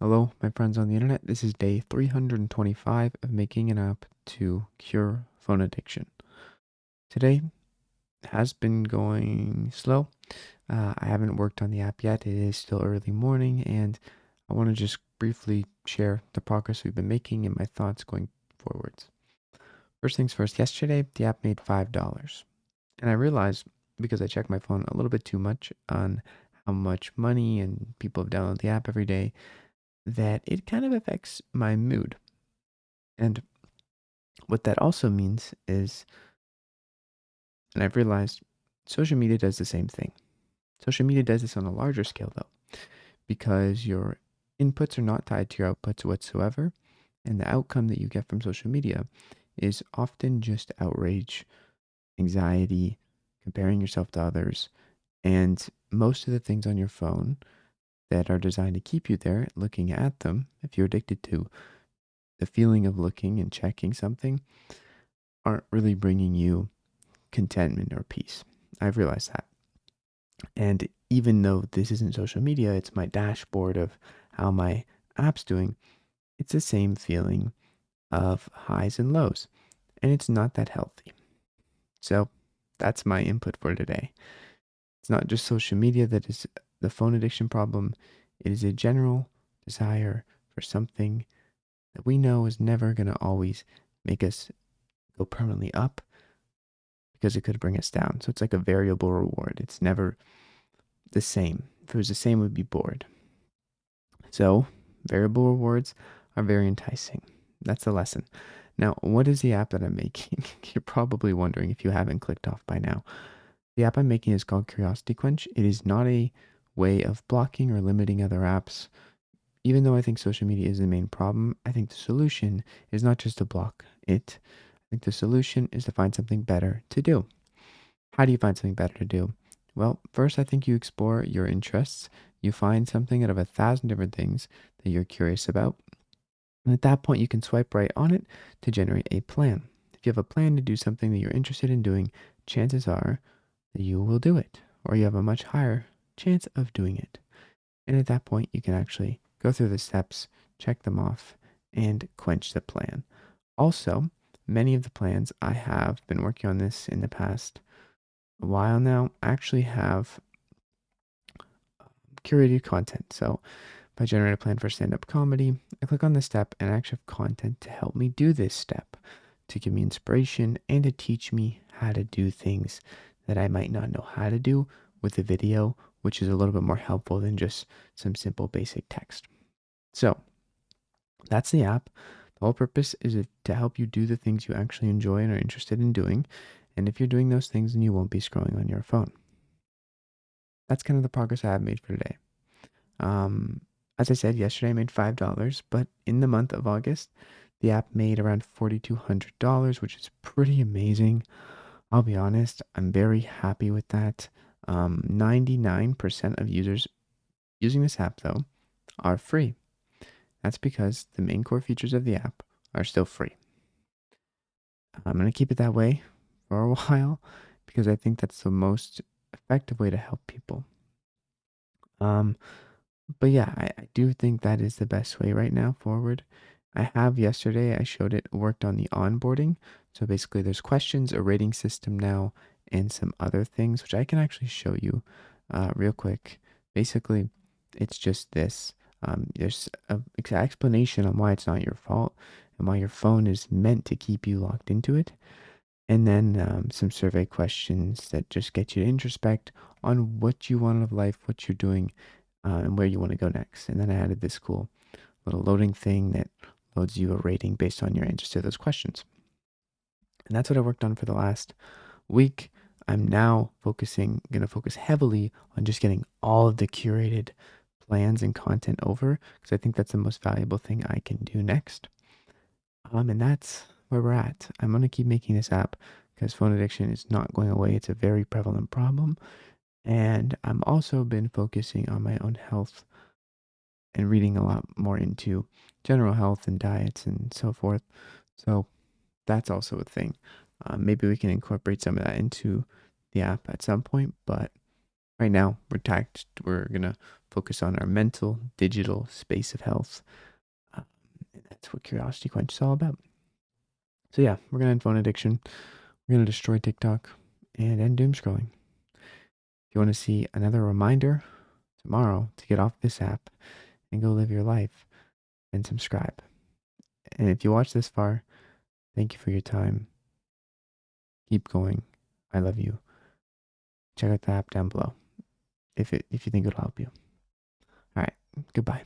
Hello, my friends on the internet. This is day 325 of making an app to cure phone addiction. Today has been going slow. I haven't worked on the app yet. It is still early morning, and I want to just briefly share the progress we've been making and my thoughts going forwards. First things first, yesterday the app made $5. And I realized because I check my phone a little bit too much on how much money and people have downloaded the app every day that it kind of affects my mood. And what that also means is, and I've realized social media does the same thing. Social media does this on a larger scale though, because your inputs are not tied to your outputs whatsoever. And the outcome that you get from social media is often just outrage, anxiety, comparing yourself to others. And most of the things on your phone that are designed to keep you there looking at them, if you're addicted to the feeling of looking and checking something, aren't really bringing you contentment or peace. I've realized that. And even though this isn't social media, it's my dashboard of how my app's doing, it's the same feeling of highs and lows. And it's not that healthy. So that's my input for today. It's not just social media that is the phone addiction problem, it is a general desire for something that we know is never going to always make us go permanently up because it could bring us down. So it's like a variable reward. It's never the same. If it was the same, we'd be bored. So variable rewards are very enticing. That's the lesson. Now, what is the app that I'm making? You're probably wondering if you haven't clicked off by now. The app I'm making is called Curiosity Quench. It is not a way of blocking or limiting other apps. Even though I think social media is the main problem, I think the solution is not just to block it. I think the solution is to find something better to do. How do you find something better to do? Well, first, I think you explore your interests. You find something out of 1,000 different things that you're curious about. And at that point, you can swipe right on it to generate a plan. If you have a plan to do something that you're interested in doing, chances are that you will do it, or you have a much higher chance of doing it. And at that point, you can actually go through the steps, check them off, and quench the plan. Also, many of the plans I have been working on this in the past a while now actually have curated content. So if I generate a plan for stand-up comedy, I click on the step and I actually have content to help me do this step, to give me inspiration and to teach me how to do things that I might not know how to do with a video, which is a little bit more helpful than just some simple basic text. So that's the app. The whole purpose is to help you do the things you actually enjoy and are interested in doing. And if you're doing those things, then you won't be scrolling on your phone. That's kind of the progress I have made for today. Um, as I said yesterday, I made $5, but in the month of August, the app made around $4,200, which is pretty amazing. I'll be honest, I'm very happy with that. 99% of users using this app, though, are free. That's because the main core features of the app are still free. I'm going to keep it that way for a while because I think that's the most effective way to help people. Um, but yeah, I do think that is the best way right now forward. I have yesterday, I showed it worked on the onboarding. So basically, there's questions, a rating system now, and some other things, which I can actually show you real quick. Basically, it's just this. There's an explanation on why it's not your fault and why your phone is meant to keep you locked into it. And then some survey questions that just get you to introspect on what you want out of life, what you're doing, and where you want to go next. And then I added this cool little loading thing that loads you a rating based on your answers to those questions. And that's what I worked on for the last week. I'm now going to focus heavily on just getting all of the curated plans and content over because I think that's the most valuable thing I can do next. And that's where we're at. I'm going to keep making this app because phone addiction is not going away. It's a very prevalent problem. And I'm also been focusing on my own health and reading a lot more into general health and diets and so forth. So that's also a thing. Maybe we can incorporate some of that into the app at some point, but Right now, we're gonna focus on our mental, digital space of health. Um, and that's what Curiosity Quench is all about. So yeah, we're gonna end phone addiction. We're gonna destroy TikTok and end doom scrolling. If you want to see another reminder tomorrow to get off this app and go live your life, then subscribe. And if you watch this far, thank you for your time. Keep going. I love you. Check out the app down below if you think it'll help you. All right. Goodbye.